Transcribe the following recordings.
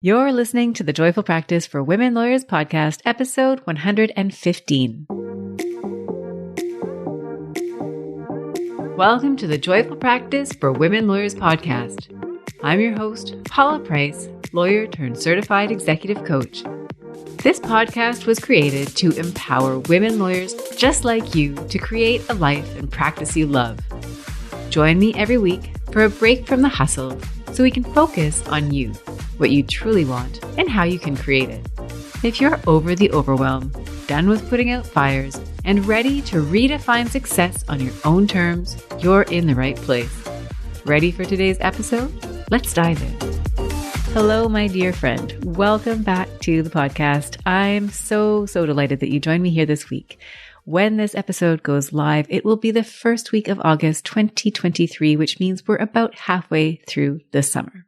You're listening to the Joyful Practice for Women Lawyers podcast, episode 115. Welcome to the Joyful Practice for Women Lawyers podcast. I'm your host, Paula Price, lawyer turned certified executive coach. This podcast was created to empower women lawyers just like you to create a life and practice you love. Join me every week for a break from the hustle so we can focus on you, what you truly want, and how you can create it. If you're over the overwhelm, done with putting out fires, and ready to redefine success on your own terms, you're in the right place. Ready for today's episode? Let's dive in. Hello, my dear friend. Welcome back to the podcast. I'm so delighted that you joined me here this week. When this episode goes live, it will be the first week of August 2023, which means we're about halfway through the summer.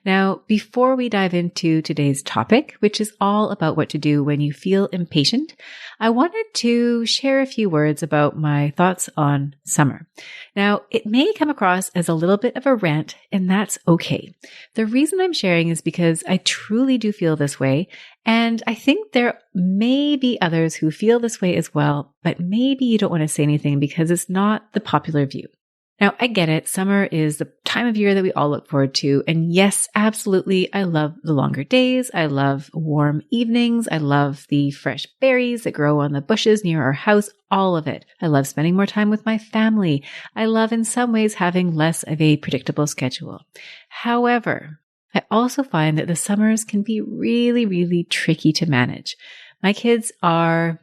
Now, before we dive into today's topic, which is all about what to do when you feel impatient, I wanted to share a few words about my thoughts on summer. Now, it may come across as a little bit of a rant, and that's okay. The reason I'm sharing is because I truly do feel this way, and I think there may be others who feel this way as well, but maybe you don't want to say anything because it's not the popular view. Now, I get it. Summer is the time of year that we all look forward to. And yes, absolutely, I love the longer days. I love warm evenings. I love the fresh berries that grow on the bushes near our house, all of it. I love spending more time with my family. I love, in some ways, having less of a predictable schedule. However, I also find that the summers can be really tricky to manage. My kids are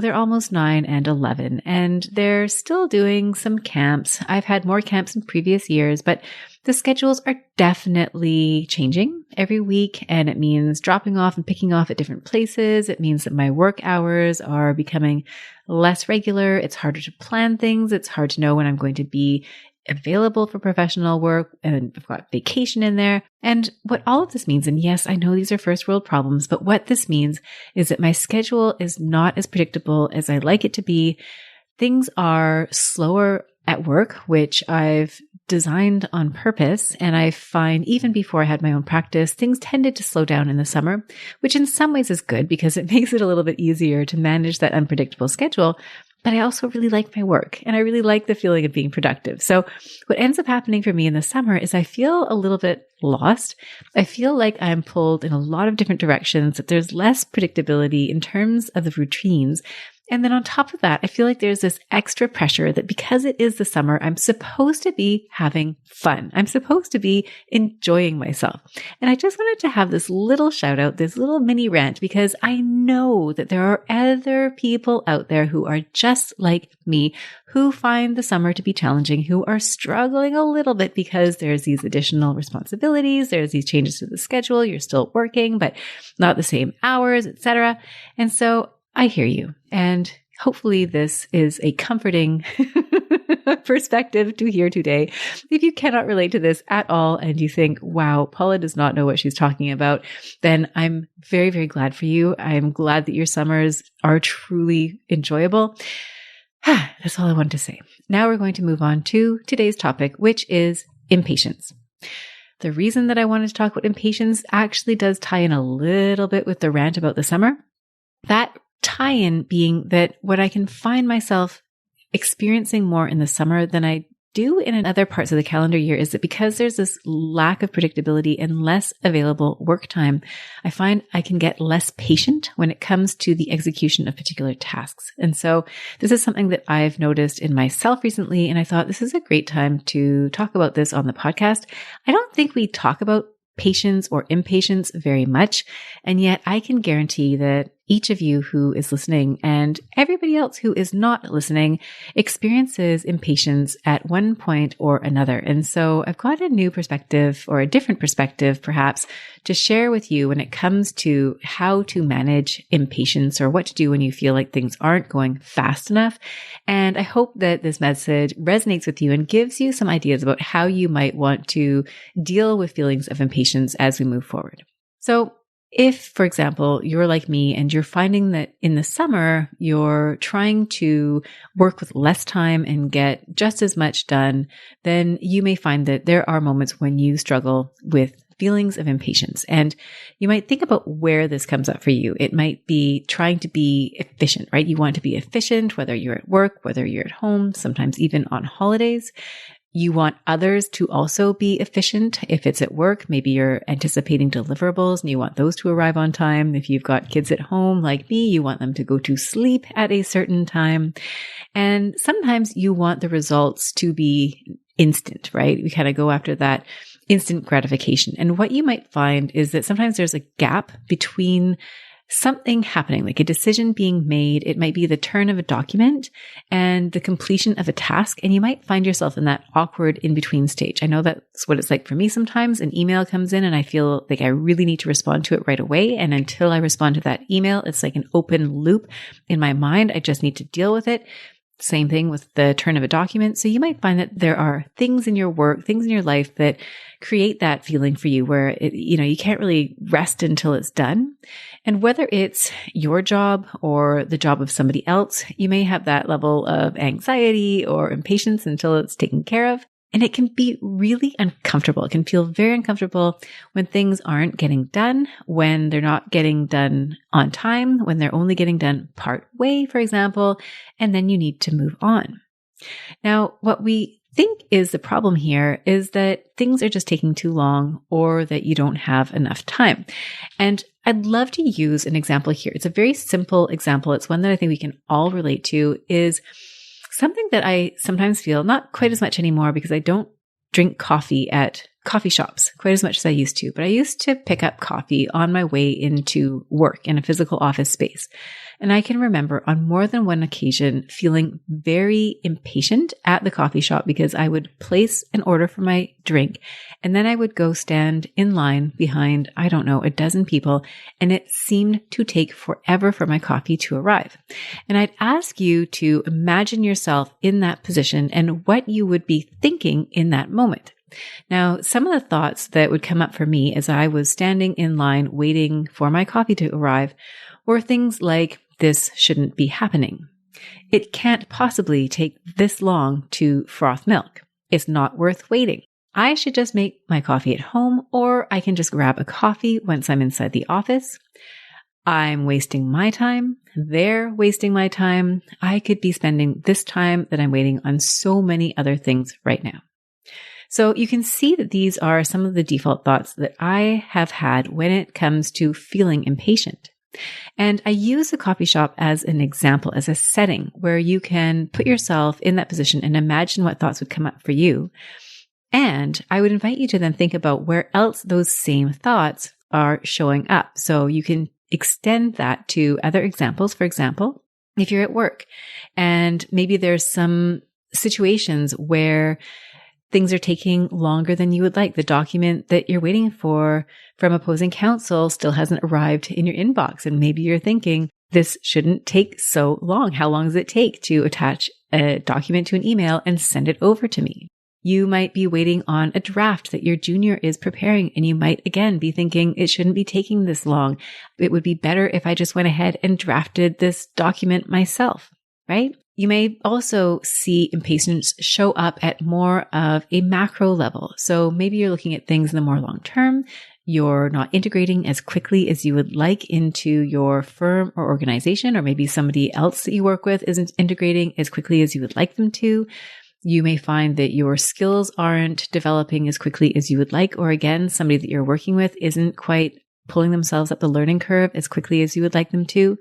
they're almost 9 and 11, and they're still doing some camps. I've had more camps in previous years, but the schedules are definitely changing every week, and it means dropping off and picking off at different places. It means that my work hours are becoming less regular. It's harder to plan things. It's hard to know when I'm going to be available for professional work, and I've got vacation in there. And what all of this means, and yes, I know these are first world problems, but what this means is that my schedule is not as predictable as I like it to be. Things are slower at work, which I've designed on purpose. And I find even before I had my own practice, things tended to slow down in the summer, which in some ways is good because it makes it a little bit easier to manage that unpredictable schedule. But I also really like my work and I really like the feeling of being productive. So what ends up happening for me in the summer is I feel a little bit lost. I feel like I'm pulled in a lot of different directions, that there's less predictability in terms of the routines. And then on top of that, I feel like there's this extra pressure that because it is the summer, I'm supposed to be having fun. I'm supposed to be enjoying myself. And I just wanted to have this little shout out, this little mini rant, because I know that there are other people out there who are just like me, who find the summer to be challenging, who are struggling a little bit because there's these additional responsibilities, there's these changes to the schedule, you're still working, but not the same hours, etc. And so I hear you. And hopefully this is a comforting perspective to hear today. If you cannot relate to this at all and you think, wow, Paula does not know what she's talking about, then I'm very glad for you. I'm glad that your summers are truly enjoyable. That's all I wanted to say. Now we're going to move on to today's topic, which is impatience. The reason that I wanted to talk about impatience actually does tie in a little bit with the rant about the summer. That tie-in being that what I can find myself experiencing more in the summer than I do in other parts of the calendar year is that because there's this lack of predictability and less available work time, I find I can get less patient when it comes to the execution of particular tasks. And so this is something that I've noticed in myself recently, and I thought this is a great time to talk about this on the podcast. I don't think we talk about patience or impatience very much, and yet I can guarantee that each of you who is listening and everybody else who is not listening experiences impatience at one point or another. And so I've got a new perspective, or a different perspective perhaps, to share with you when it comes to how to manage impatience or what to do when you feel like things aren't going fast enough. And I hope that this message resonates with you and gives you some ideas about how you might want to deal with feelings of impatience as we move forward. So if, for example, you're like me and you're finding that in the summer, you're trying to work with less time and get just as much done, then you may find that there are moments when you struggle with feelings of impatience. And you might think about where this comes up for you. It might be trying to be efficient, right? You want to be efficient, whether you're at work, whether you're at home, sometimes even on holidays. You want others to also be efficient. If it's at work, maybe you're anticipating deliverables and you want those to arrive on time. If you've got kids at home like me, you want them to go to sleep at a certain time. And sometimes you want the results to be instant, right? We kind of go after that instant gratification. And what you might find is that sometimes there's a gap between something happening, like a decision being made. It might be the turn of a document and the completion of a task. And you might find yourself in that awkward in-between stage. I know that's what it's like for me sometimes. An email comes in and I feel like I really need to respond to it right away. And until I respond to that email, it's like an open loop in my mind. I just need to deal with it. Same thing with the turn of a document. So you might find that there are things in your work, things in your life that create that feeling for you where you can't really rest until it's done. And whether it's your job or the job of somebody else, you may have that level of anxiety or impatience until it's taken care of. And it can be really uncomfortable. It can feel very uncomfortable when things aren't getting done, when they're not getting done on time, when they're only getting done part way, for example, and then you need to move on. Now, what we think is the problem here is that things are just taking too long or that you don't have enough time. And I'd love to use an example here. It's a very simple example. It's one that I think we can all relate to, is something that I sometimes feel, not quite as much anymore because I don't drink coffee at coffee shops quite as much as I used to, but I used to pick up coffee on my way into work in a physical office space. And I can remember on more than one occasion feeling very impatient at the coffee shop because I would place an order for my drink and then I would go stand in line behind, I don't know, a dozen people, and it seemed to take forever for my coffee to arrive. And I'd ask you to imagine yourself in that position and what you would be thinking in that moment. Now, some of the thoughts that would come up for me as I was standing in line waiting for my coffee to arrive were things like, this shouldn't be happening. It can't possibly take this long to froth milk. It's not worth waiting. I should just make my coffee at home, or I can just grab a coffee once I'm inside the office. I'm wasting my time. They're wasting my time. I could be spending this time that I'm waiting on so many other things right now. So you can see that these are some of the default thoughts that I have had when it comes to feeling impatient. And I use the coffee shop as an example, as a setting where you can put yourself in that position and imagine what thoughts would come up for you. And I would invite you to then think about where else those same thoughts are showing up. So you can extend that to other examples. For example, if you're at work and maybe there's some situations where things are taking longer than you would like. The document that you're waiting for from opposing counsel still hasn't arrived in your inbox. And maybe you're thinking, this shouldn't take so long. How long does it take to attach a document to an email and send it over to me? You might be waiting on a draft that your junior is preparing, and you might again be thinking, it shouldn't be taking this long. It would be better if I just went ahead and drafted this document myself, right? You may also see impatience show up at more of a macro level. So maybe you're looking at things in the more long term. You're not integrating as quickly as you would like into your firm or organization, or maybe somebody else that you work with isn't integrating as quickly as you would like them to. You may find that your skills aren't developing as quickly as you would like, or again, somebody that you're working with isn't quite pulling themselves up the learning curve as quickly as you would like them to.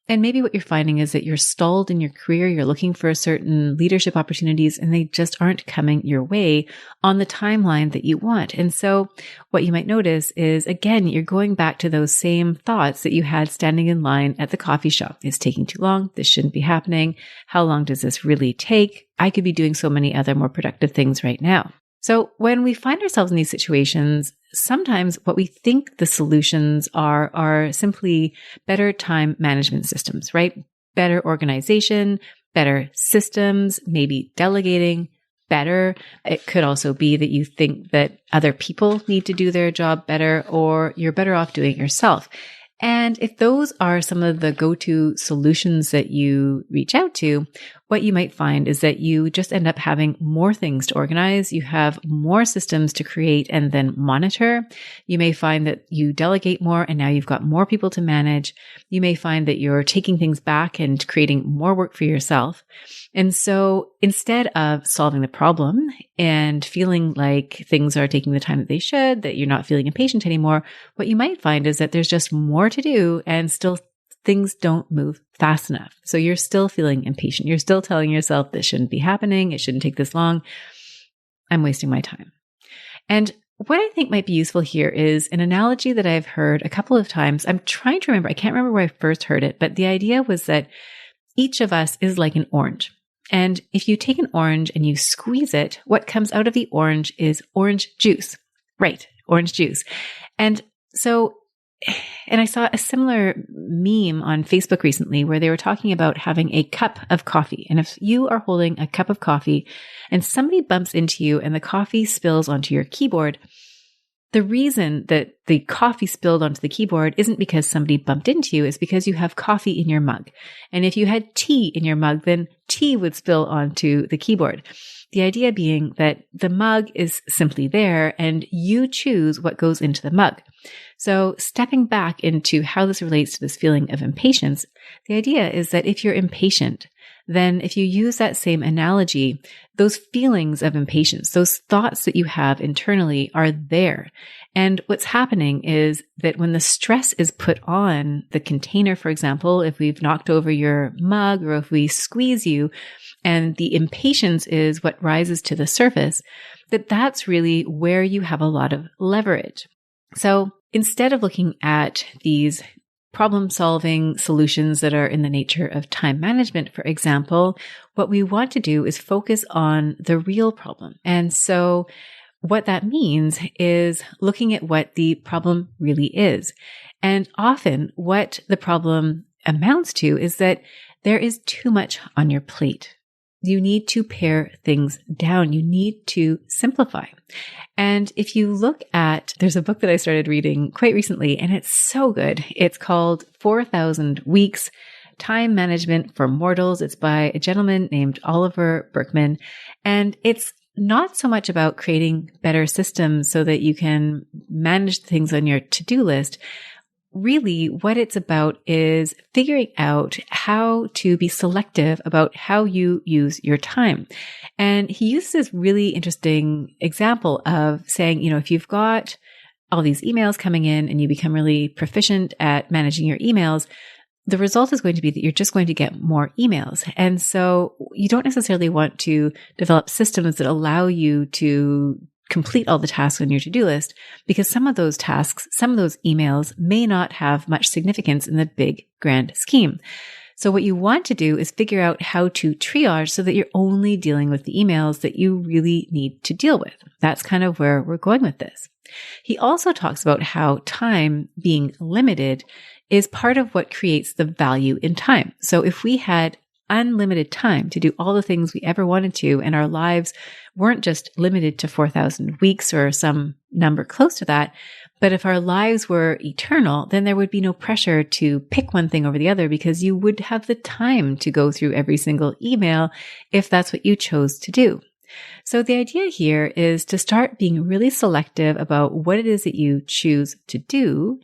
And maybe what you're finding is that you're stalled in your career, you're looking for certain leadership opportunities, and they just aren't coming your way on the timeline that you want. And so what you might notice is, again, you're going back to those same thoughts that you had standing in line at the coffee shop. It's taking too long. This shouldn't be happening. How long does this really take? I could be doing so many other more productive things right now. So when we find ourselves in these situations, sometimes what we think the solutions are simply better time management systems, right? Better organization, better systems, maybe delegating better. It could also be that you think that other people need to do their job better, or you're better off doing it yourself. And if those are some of the go-to solutions that you reach out to, what you might find is that you just end up having more things to organize. You have more systems to create and then monitor. You may find that you delegate more and now you've got more people to manage. You may find that you're taking things back and creating more work for yourself. And so instead of solving the problem and feeling like things are taking the time that they should, that you're not feeling impatient anymore, what you might find is that there's just more to do and still things don't move fast enough. So you're still feeling impatient. You're still telling yourself this shouldn't be happening. It shouldn't take this long. I'm wasting my time. And what I think might be useful here is an analogy that I've heard a couple of times. I'm trying to remember. I can't remember where I first heard it, but the idea was that each of us is like an orange. And if you take an orange and you squeeze it, what comes out of the orange is orange juice. Right, orange juice. And I saw a similar meme on Facebook recently where they were talking about having a cup of coffee. And if you are holding a cup of coffee and somebody bumps into you and the coffee spills onto your keyboard, the reason that the coffee spilled onto the keyboard isn't because somebody bumped into you, it's because you have coffee in your mug. And if you had tea in your mug, then tea would spill onto the keyboard. The idea being that the mug is simply there and you choose what goes into the mug. So stepping back into how this relates to this feeling of impatience, the idea is that if you're impatient, then if you use that same analogy, those feelings of impatience, those thoughts that you have internally are there. And what's happening is that when the stress is put on the container, for example, if we've knocked over your mug or if we squeeze you, and the impatience is what rises to the surface, that's really where you have a lot of leverage. So instead of looking at these problem-solving solutions that are in the nature of time management, for example, what we want to do is focus on the real problem. And so what that means is looking at what the problem really is. And often what the problem amounts to is that there is too much on your plate. You need to pare things down. You need to simplify. And if you look at, there's a book that I started reading quite recently, and it's so good. It's called 4,000 Weeks, Time Management for Mortals. It's by a gentleman named Oliver Burkeman. And it's not so much about creating better systems so that you can manage things on your to-do list. Really, what it's about is figuring out how to be selective about how you use your time. And he uses this really interesting example of saying, if you've got all these emails coming in and you become really proficient at managing your emails, the result is going to be that you're just going to get more emails. And so you don't necessarily want to develop systems that allow you to complete all the tasks on your to-do list, because some of those tasks, some of those emails may not have much significance in the big grand scheme. So what you want to do is figure out how to triage so that you're only dealing with the emails that you really need to deal with. That's kind of where we're going with this. He also talks about how time being limited is part of what creates the value in time. So if we had unlimited time to do all the things we ever wanted to, and our lives weren't just limited to 4,000 weeks or some number close to that, but if our lives were eternal, then there would be no pressure to pick one thing over the other because you would have the time to go through every single email if that's what you chose to do. So the idea here is to start being really selective about what it is that you choose to do.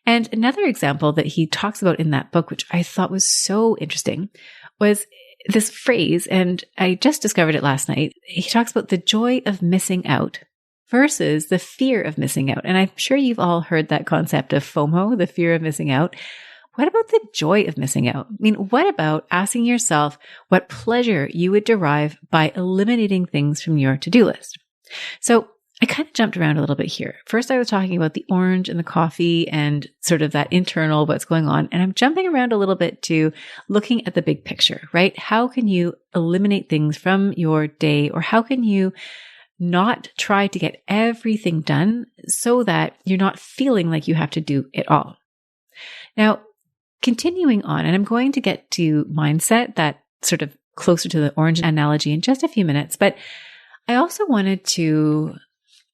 And another example that he talks about in that book, which I thought was so interesting, was this phrase, and I just discovered it last night. He talks about the joy of missing out versus the fear of missing out. And I'm sure you've all heard that concept of FOMO, the fear of missing out. What about the joy of missing out? I mean, what about asking yourself what pleasure you would derive by eliminating things from your to-do list? So I kind of jumped around a little bit here. First, I was talking about the orange and the coffee and sort of that internal, what's going on. And I'm jumping around a little bit to looking at the big picture, right? How can you eliminate things from your day, or how can you not try to get everything done so that you're not feeling like you have to do it all? Now, continuing on, and I'm going to get to mindset, that sort of closer to the orange analogy in just a few minutes, but I also wanted to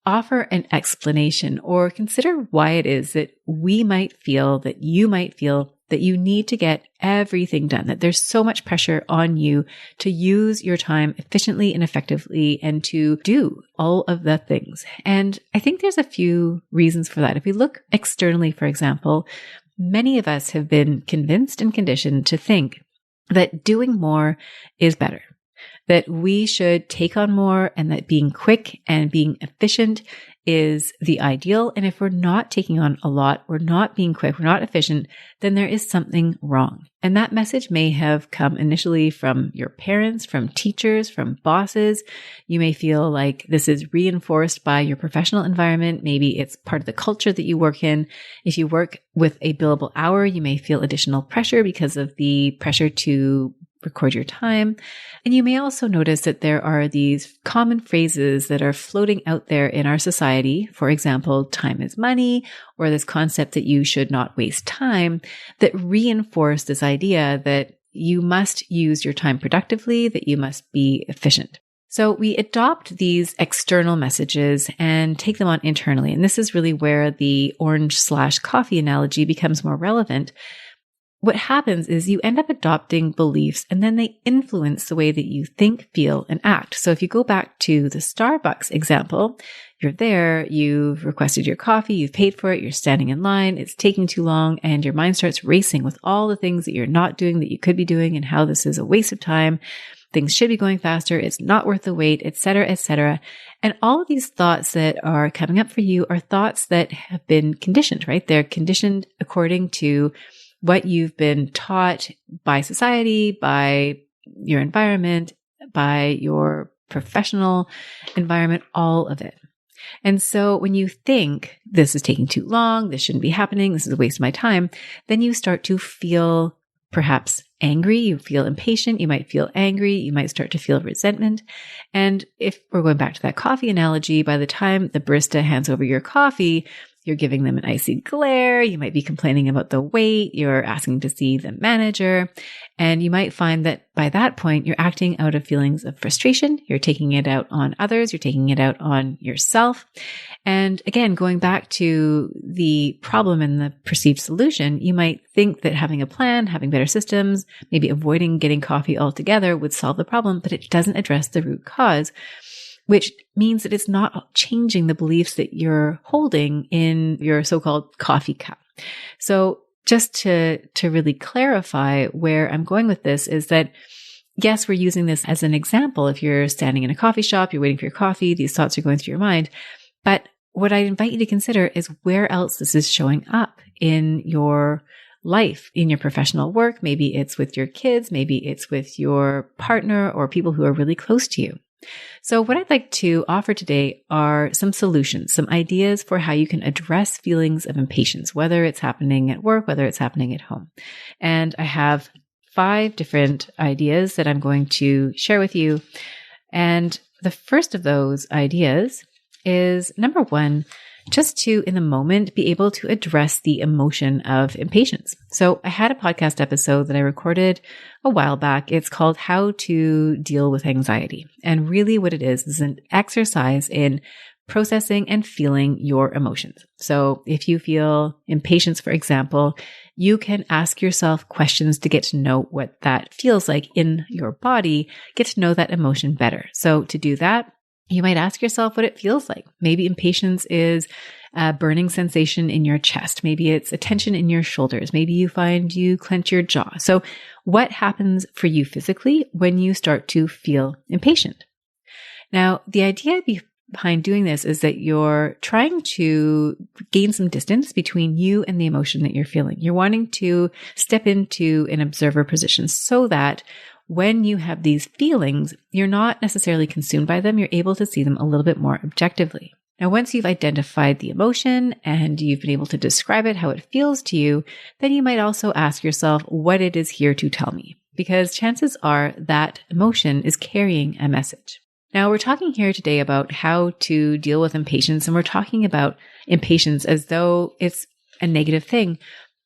offer an explanation or consider why it is that we might feel, that you might feel, that you need to get everything done, that there's so much pressure on you to use your time efficiently and effectively and to do all of the things. And I think there's a few reasons for that. If we look externally, for example, many of us have been convinced and conditioned to think that doing more is better, that we should take on more, and that being quick and being efficient is the ideal. And if we're not taking on a lot, we're not being quick, we're not efficient, then there is something wrong. And that message may have come initially from your parents, from teachers, from bosses. You may feel like this is reinforced by your professional environment. Maybe it's part of the culture that you work in. If you work with a billable hour, you may feel additional pressure because of the pressure to record your time. And you may also notice that there are these common phrases that are floating out there in our society. For example, time is money, or this concept that you should not waste time, that reinforce this idea that you must use your time productively, that you must be efficient. So we adopt these external messages and take them on internally. And this is really where the orange/coffee analogy becomes more relevant. What happens is you end up adopting beliefs, and then they influence the way that you think, feel, and act. So if you go back to the Starbucks example, you're there, you've requested your coffee, you've paid for it, you're standing in line, it's taking too long, and your mind starts racing with all the things that you're not doing that you could be doing and how this is a waste of time. Things should be going faster. It's not worth the wait, et cetera, et cetera. And all of these thoughts that are coming up for you are thoughts that have been conditioned, right? They're conditioned according to what you've been taught by society, by your environment, by your professional environment, all of it. And so when you think this is taking too long, this shouldn't be happening, this is a waste of my time, then you start to feel perhaps angry, you feel impatient, you might feel angry, you might start to feel resentment. And if we're going back to that coffee analogy, by the time the barista hands over your coffee, you're giving them an icy glare. You might be complaining about the wait. You're asking to see the manager. And you might find that by that point, you're acting out of feelings of frustration. You're taking it out on others. You're taking it out on yourself. And again, going back to the problem and the perceived solution, you might think that having a plan, having better systems, maybe avoiding getting coffee altogether would solve the problem, but it doesn't address the root cause, which means that it's not changing the beliefs that you're holding in your so-called coffee cup. So just to really clarify where I'm going with this is that, yes, we're using this as an example. If you're standing in a coffee shop, you're waiting for your coffee, these thoughts are going through your mind. But what I invite you to consider is where else this is showing up in your life, in your professional work. Maybe it's with your kids, maybe it's with your partner or people who are really close to you. So what I'd like to offer today are some solutions, some ideas for how you can address feelings of impatience, whether it's happening at work, whether it's happening at home. And I have 5 different ideas that I'm going to share with you. And the first of those ideas is, number 1, just to, in the moment, be able to address the emotion of impatience. So I had a podcast episode that I recorded a while back. It's called How to Deal with Anxiety. And really what it is an exercise in processing and feeling your emotions. So if you feel impatience, for example, you can ask yourself questions to get to know what that feels like in your body, get to know that emotion better. So to do that, you might ask yourself what it feels like. Maybe impatience is a burning sensation in your chest. Maybe it's a tension in your shoulders. Maybe you find you clench your jaw. So what happens for you physically when you start to feel impatient? Now, the idea behind doing this is that you're trying to gain some distance between you and the emotion that you're feeling. You're wanting to step into an observer position so that when you have these feelings, you're not necessarily consumed by them. You're able to see them a little bit more objectively. Now, once you've identified the emotion and you've been able to describe it, how it feels to you, then you might also ask yourself what it is here to tell me, because chances are that emotion is carrying a message. Now, we're talking here today about how to deal with impatience, and we're talking about impatience as though it's a negative thing.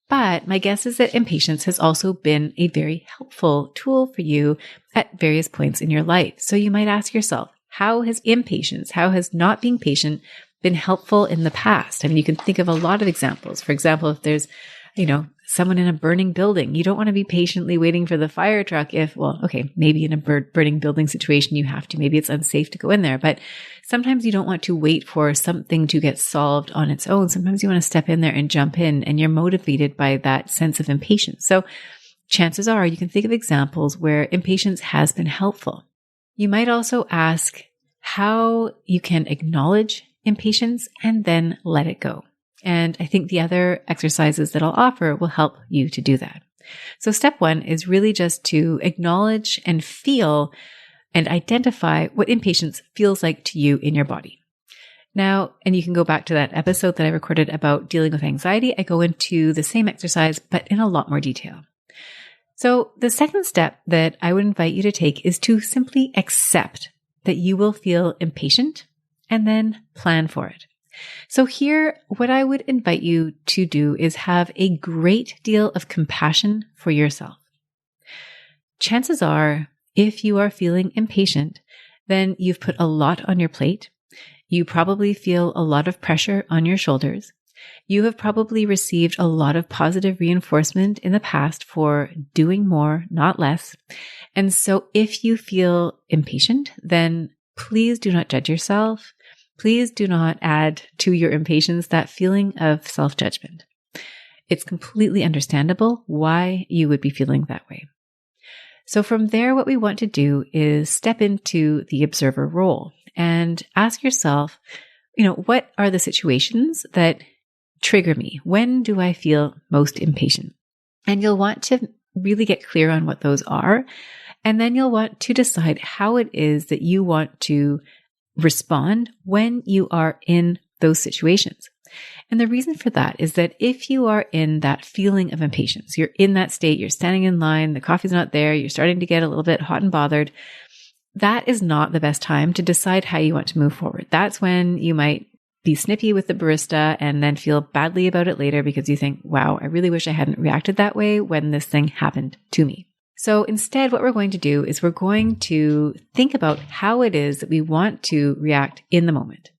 But my guess is that impatience has also been a very helpful tool for you at various points in your life. So you might ask yourself, how has impatience, how has not being patient been helpful in the past? I mean, you can think of a lot of examples. For example, if there's, someone in a burning building. You don't want to be patiently waiting for the fire truck maybe in a burning building situation you have to. Maybe it's unsafe to go in there, but sometimes you don't want to wait for something to get solved on its own. Sometimes you want to step in there and jump in, and you're motivated by that sense of impatience. So chances are you can think of examples where impatience has been helpful. You might also ask how you can acknowledge impatience and then let it go. And I think the other exercises that I'll offer will help you to do that. So step one is really just to acknowledge and feel and identify what impatience feels like to you in your body. Now, and you can go back to that episode that I recorded about dealing with anxiety. I go into the same exercise, but in a lot more detail. So the second step that I would invite you to take is to simply accept that you will feel impatient and then plan for it. So here, what I would invite you to do is have a great deal of compassion for yourself. Chances are, if you are feeling impatient, then you've put a lot on your plate. You probably feel a lot of pressure on your shoulders. You have probably received a lot of positive reinforcement in the past for doing more, not less. And so if you feel impatient, then please do not judge yourself. Please do not add to your impatience that feeling of self-judgment. It's completely understandable why you would be feeling that way. So from there, what we want to do is step into the observer role and ask yourself, what are the situations that trigger me? When do I feel most impatient? And you'll want to really get clear on what those are. And then you'll want to decide how it is that you want to respond when you are in those situations. And the reason for that is that if you are in that feeling of impatience, you're in that state, you're standing in line, the coffee's not there, you're starting to get a little bit hot and bothered, that is not the best time to decide how you want to move forward. That's when you might be snippy with the barista and then feel badly about it later because you think, wow, I really wish I hadn't reacted that way when this thing happened to me. So instead, what we're going to do is we're going to think about how it is that we want to react in the moment.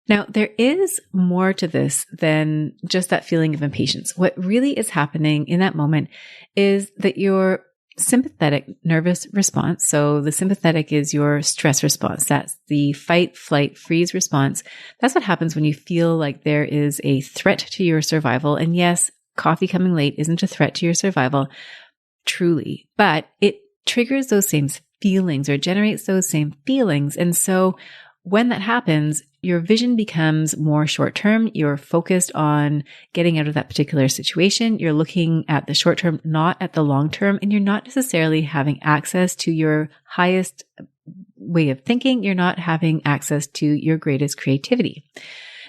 Now, there is more to this than just that feeling of impatience. What really is happening in that moment is that your sympathetic nervous response, so the sympathetic is your stress response. That's the fight, flight, freeze response. That's what happens when you feel like there is a threat to your survival. And yes, coffee coming late isn't a threat to your survival, truly, but it triggers those same feelings or generates those same feelings. And so when that happens, your vision becomes more short-term. You're focused on getting out of that particular situation. You're looking at the short-term, not at the long-term, and you're not necessarily having access to your highest way of thinking. You're not having access to your greatest creativity.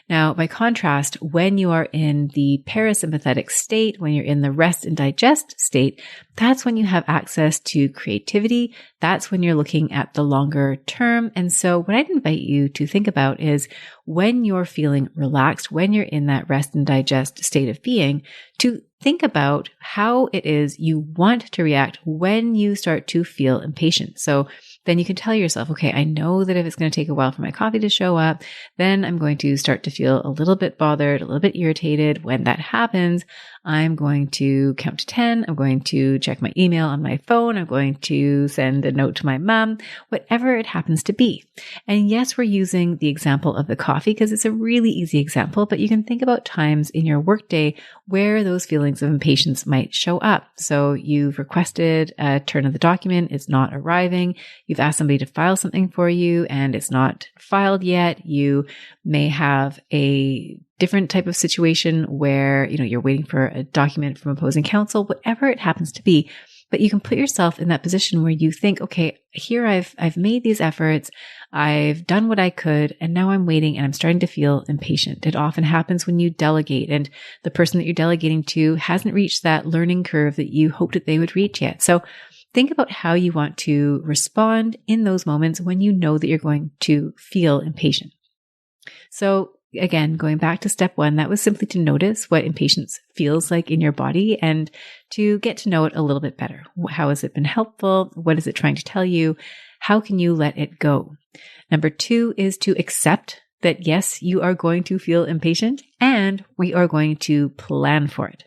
Now, by contrast, when you are in the parasympathetic state, when you're in the rest and digest state, that's when you have access to creativity. That's when you're looking at the longer term. And so what I'd invite you to think about is when you're feeling relaxed, when you're in that rest and digest state of being, to think about how it is you want to react when you start to feel impatient. So then you can tell yourself, okay, I know that if it's going to take a while for my coffee to show up, then I'm going to start to feel a little bit bothered, a little bit irritated. When that happens, I'm going to count to 10. I'm going to check my email on my phone. I'm going to send a note to my mom, whatever it happens to be. And yes, we're using the example of the coffee because it's a really easy example, but you can think about times in your workday where those feelings of impatience might show up. So you've requested a turn of the document. It's not arriving. You've asked somebody to file something for you and it's not filed yet. You may have a different type of situation where, you're waiting for a document from opposing counsel, whatever it happens to be. But you can put yourself in that position where you think, okay, here I've made these efforts. I've done what I could. And now I'm waiting and I'm starting to feel impatient. It often happens when you delegate and the person that you're delegating to hasn't reached that learning curve that you hoped that they would reach yet. So think about how you want to respond in those moments when you know that you're going to feel impatient. So again, going back to step one, that was simply to notice what impatience feels like in your body and to get to know it a little bit better. How has it been helpful? What is it trying to tell you? How can you let it go? Number two is to accept that yes, you are going to feel impatient and we are going to plan for it.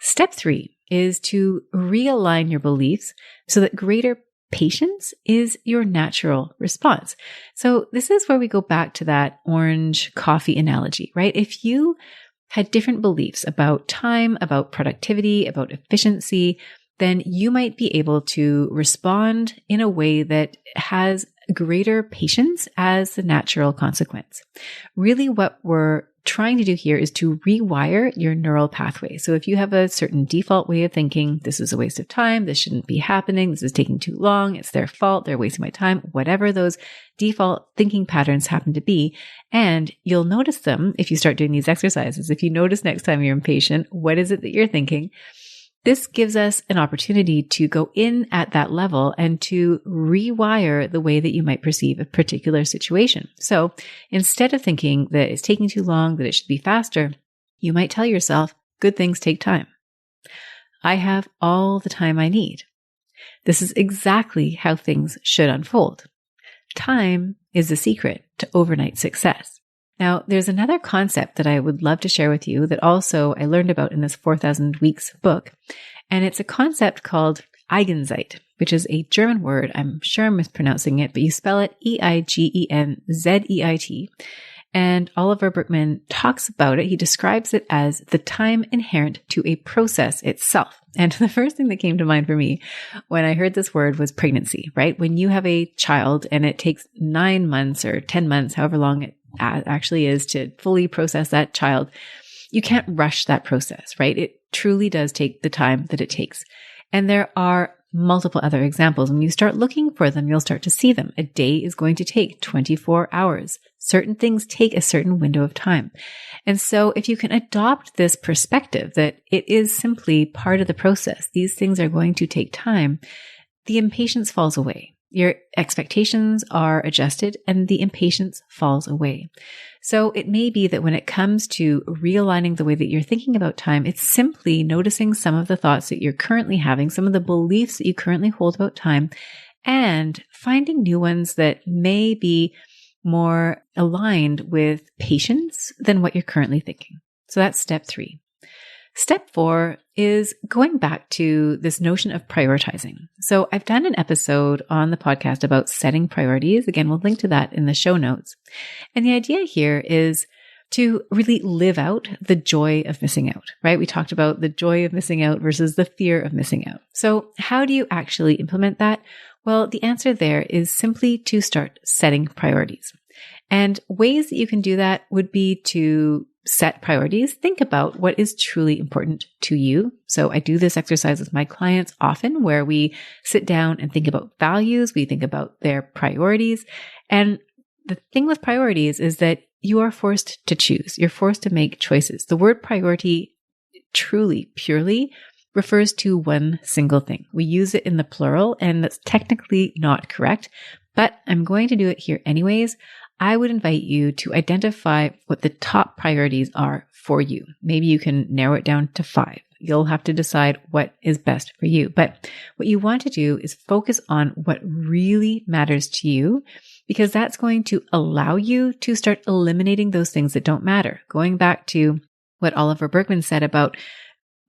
Step 3 is to realign your beliefs so that greater patience is your natural response. So this is where we go back to that orange coffee analogy, right? If you had different beliefs about time, about productivity, about efficiency, then you might be able to respond in a way that has greater patience as the natural consequence. Really, what we're trying to do here is to rewire your neural pathway. So if you have a certain default way of thinking, this is a waste of time, this shouldn't be happening, this is taking too long, it's their fault, they're wasting my time, whatever those default thinking patterns happen to be. And you'll notice them if you start doing these exercises. If you notice next time you're impatient, what is it that you're thinking? This gives us an opportunity to go in at that level and to rewire the way that you might perceive a particular situation. So instead of thinking that it's taking too long, that it should be faster, you might tell yourself, good things take time. I have all the time I need. This is exactly how things should unfold. Time is the secret to overnight success. Now, there's another concept that I would love to share with you that also I learned about in this 4,000 Weeks book. And it's a concept called Eigenzeit, which is a German word. I'm sure I'm mispronouncing it, but you spell it Eigenzeit. And Oliver Burkeman talks about it. He describes it as the time inherent to a process itself. And the first thing that came to mind for me when I heard this word was pregnancy, right? When you have a child and it takes 9 months or 10 months, however long it actually is to fully process that child, you can't rush that process, right? It truly does take the time that it takes. And there are multiple other examples. When you start looking for them, you'll start to see them. A day is going to take 24 hours. Certain things take a certain window of time. And so if you can adopt this perspective that it is simply part of the process, these things are going to take time, the impatience falls away. Your expectations are adjusted and the impatience falls away. So it may be that when it comes to realigning the way that you're thinking about time, it's simply noticing some of the thoughts that you're currently having, some of the beliefs that you currently hold about time, and finding new ones that may be more aligned with patience than what you're currently thinking. So that's step 3. Step 4 is going back to this notion of prioritizing. So I've done an episode on the podcast about setting priorities. Again, we'll link to that in the show notes. And the idea here is to really live out the joy of missing out, right? We talked about the joy of missing out versus the fear of missing out. So how do you actually implement that? Well, the answer there is simply to start setting priorities. And ways that you can do that would be to set priorities. Think about what is truly important to you. So I do this exercise with my clients often where we sit down and think about values. We think about their priorities. And the thing with priorities is that you are forced to choose. You're forced to make choices. The word priority truly, purely refers to one single thing. We use it in the plural, and that's technically not correct, but I'm going to do it here anyways. I would invite you to identify what the top priorities are for you. Maybe you can narrow it down to 5. You'll have to decide what is best for you. But what you want to do is focus on what really matters to you, because that's going to allow you to start eliminating those things that don't matter. Going back to what Oliver Burkeman said about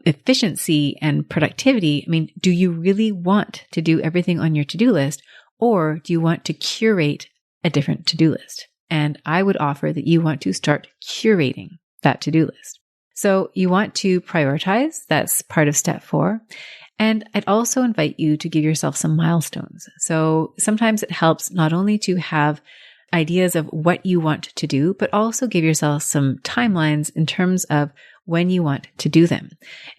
efficiency and productivity. I mean, do you really want to do everything on your to-do list, or do you want to curate a different to-do list? And I would offer that you want to start curating that to-do list. So you want to prioritize. That's part of step 4. And I'd also invite you to give yourself some milestones. So sometimes it helps not only to have ideas of what you want to do, but also give yourself some timelines in terms of when you want to do them.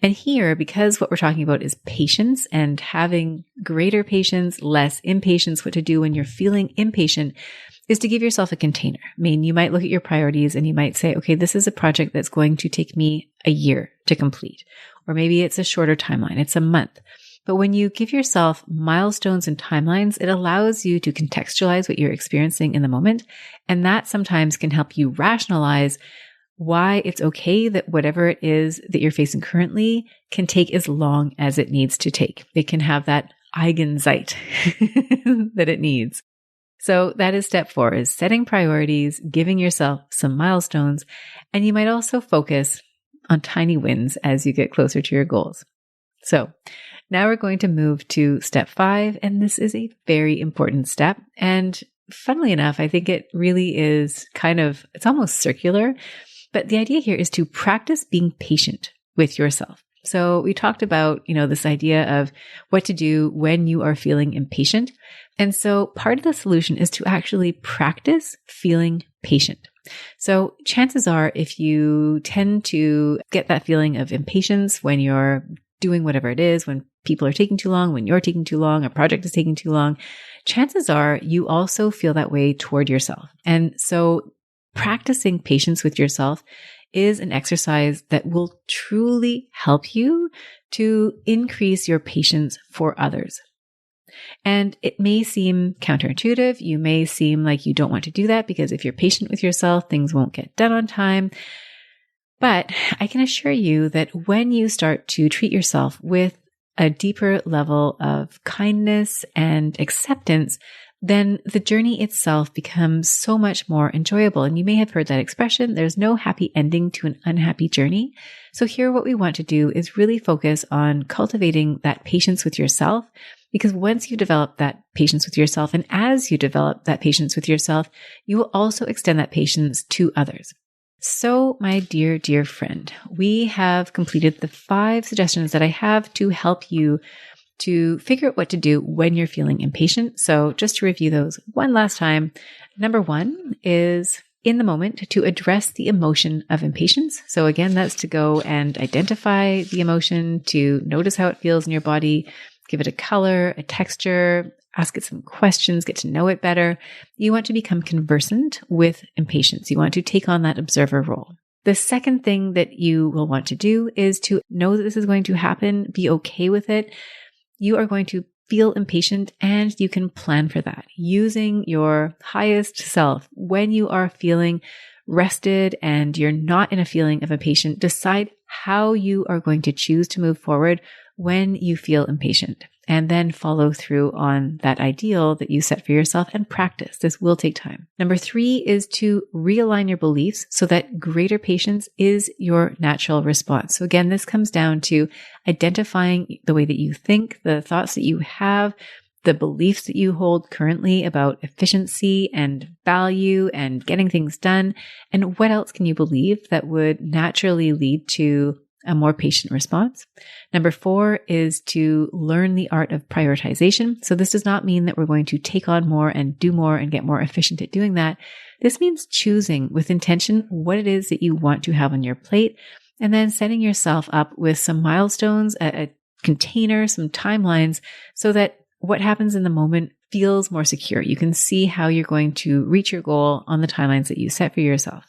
And here, because what we're talking about is patience and having greater patience, less impatience, what to do when you're feeling impatient, is to give yourself a container. I mean, you might look at your priorities and you might say, okay, this is a project that's going to take me a year to complete. Or maybe it's a shorter timeline, it's a month. But when you give yourself milestones and timelines, it allows you to contextualize what you're experiencing in the moment. And that sometimes can help you rationalize why it's okay that whatever it is that you're facing currently can take as long as it needs to take. It can have that Eigenzeit that it needs. So that is step 4, is setting priorities, giving yourself some milestones. And you might also focus on tiny wins as you get closer to your goals. So now we're going to move to step 5, and this is a very important step. And funnily enough, I think it really is it's almost circular, but the idea here is to practice being patient with yourself. So we talked about, this idea of what to do when you are feeling impatient. And so part of the solution is to actually practice feeling patient. So chances are, if you tend to get that feeling of impatience when you're doing whatever it is, when people are taking too long, when you're taking too long, a project is taking too long, chances are you also feel that way toward yourself. And so practicing patience with yourself is an exercise that will truly help you to increase your patience for others. And it may seem counterintuitive. You may seem like you don't want to do that because if you're patient with yourself, things won't get done on time. But I can assure you that when you start to treat yourself with a deeper level of kindness and acceptance, then the journey itself becomes so much more enjoyable. And you may have heard that expression, there's no happy ending to an unhappy journey. So here what we want to do is really focus on cultivating that patience with yourself, because once you develop that patience with yourself, and as you develop that patience with yourself, you will also extend that patience to others. So, my dear, dear friend, we have completed the 5 suggestions that I have to help you to figure out what to do when you're feeling impatient. So just to review those one last time, number 1 is in the moment to address the emotion of impatience. So again, that's to go and identify the emotion, to notice how it feels in your body, give it a color, a texture, ask it some questions, get to know it better. You want to become conversant with impatience. You want to take on that observer role. The second thing that you will want to do is to know that this is going to happen, be okay with it. You are going to feel impatient and you can plan for that using your highest self. When you are feeling rested and you're not in a feeling of impatient, decide how you are going to choose to move forward when you feel impatient, and then follow through on that ideal that you set for yourself and practice. This will take time. Number 3 is to realign your beliefs so that greater patience is your natural response. So again, this comes down to identifying the way that you think, the thoughts that you have, the beliefs that you hold currently about efficiency and value and getting things done, and what else can you believe that would naturally lead to a more patient response. Number 4 is to learn the art of prioritization. So this does not mean that we're going to take on more and do more and get more efficient at doing that. This means choosing with intention what it is that you want to have on your plate, and then setting yourself up with some milestones, a container, some timelines, so that what happens in the moment feels more secure. You can see how you're going to reach your goal on the timelines that you set for yourself.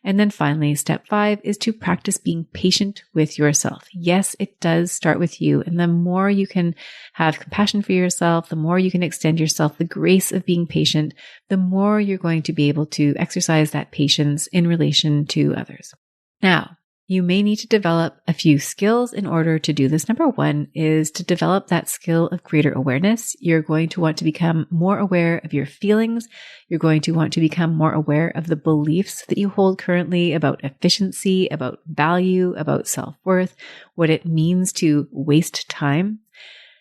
And then finally, step 5 is to practice being patient with yourself. Yes, it does start with you. And the more you can have compassion for yourself, the more you can extend yourself the grace of being patient, the more you're going to be able to exercise that patience in relation to others. Now, you may need to develop a few skills in order to do this. Number 1 is to develop that skill of greater awareness. You're going to want to become more aware of your feelings. You're going to want to become more aware of the beliefs that you hold currently about efficiency, about value, about self-worth, what it means to waste time.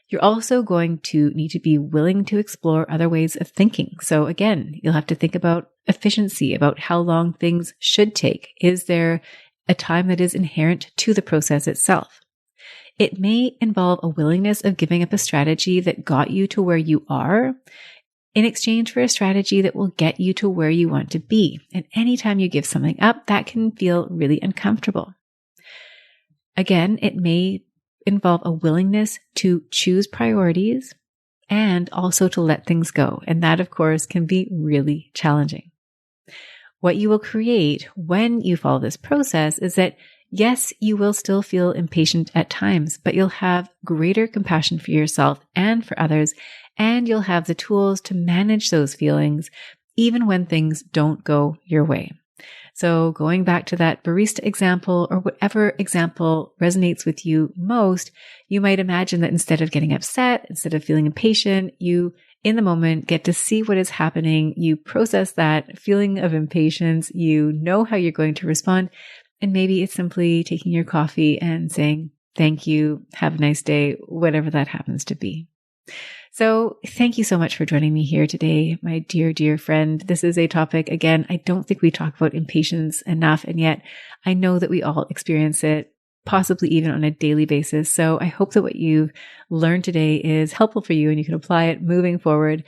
You're also going to need to be willing to explore other ways of thinking. So again, you'll have to think about efficiency, about how long things should take. Is there a time that is inherent to the process itself? It may involve a willingness of giving up a strategy that got you to where you are in exchange for a strategy that will get you to where you want to be. And anytime you give something up, that can feel really uncomfortable. Again, it may involve a willingness to choose priorities and also to let things go. And that, of course, can be really challenging. What you will create when you follow this process is that, yes, you will still feel impatient at times, but you'll have greater compassion for yourself and for others, and you'll have the tools to manage those feelings even when things don't go your way. So going back to that barista example, or whatever example resonates with you most, you might imagine that instead of getting upset, instead of feeling impatient, you in the moment get to see what is happening. You process that feeling of impatience. You know how you're going to respond. And maybe it's simply taking your coffee and saying, thank you, have a nice day, whatever that happens to be. So thank you so much for joining me here today, my dear, dear friend. This is a topic, again, I don't think we talk about impatience enough, and yet I know that we all experience it, possibly even on a daily basis. So I hope that what you've learned today is helpful for you and you can apply it moving forward.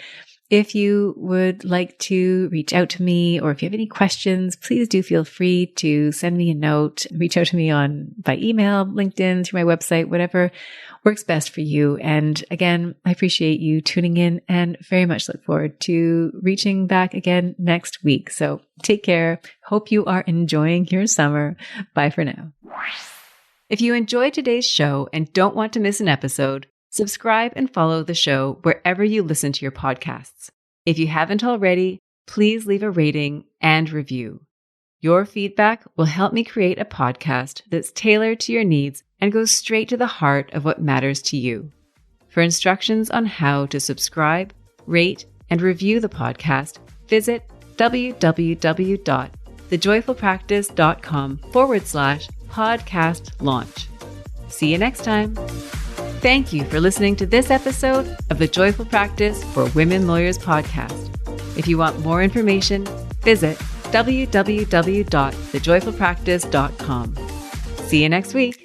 If you would like to reach out to me, or if you have any questions, please do feel free to send me a note, reach out to me by email, LinkedIn, through my website, whatever works best for you. And again, I appreciate you tuning in and very much look forward to reaching back again next week. So take care. Hope you are enjoying your summer. Bye for now. If you enjoyed today's show and don't want to miss an episode, subscribe and follow the show wherever you listen to your podcasts. If you haven't already, please leave a rating and review. Your feedback will help me create a podcast that's tailored to your needs and goes straight to the heart of what matters to you. For instructions on how to subscribe, rate, and review the podcast, visit www.thejoyfulpractice.com/podcast launch. See you next time. Thank you for listening to this episode of the Joyful Practice for Women Lawyers podcast. If you want more information, visit www.thejoyfulpractice.com. See you next week.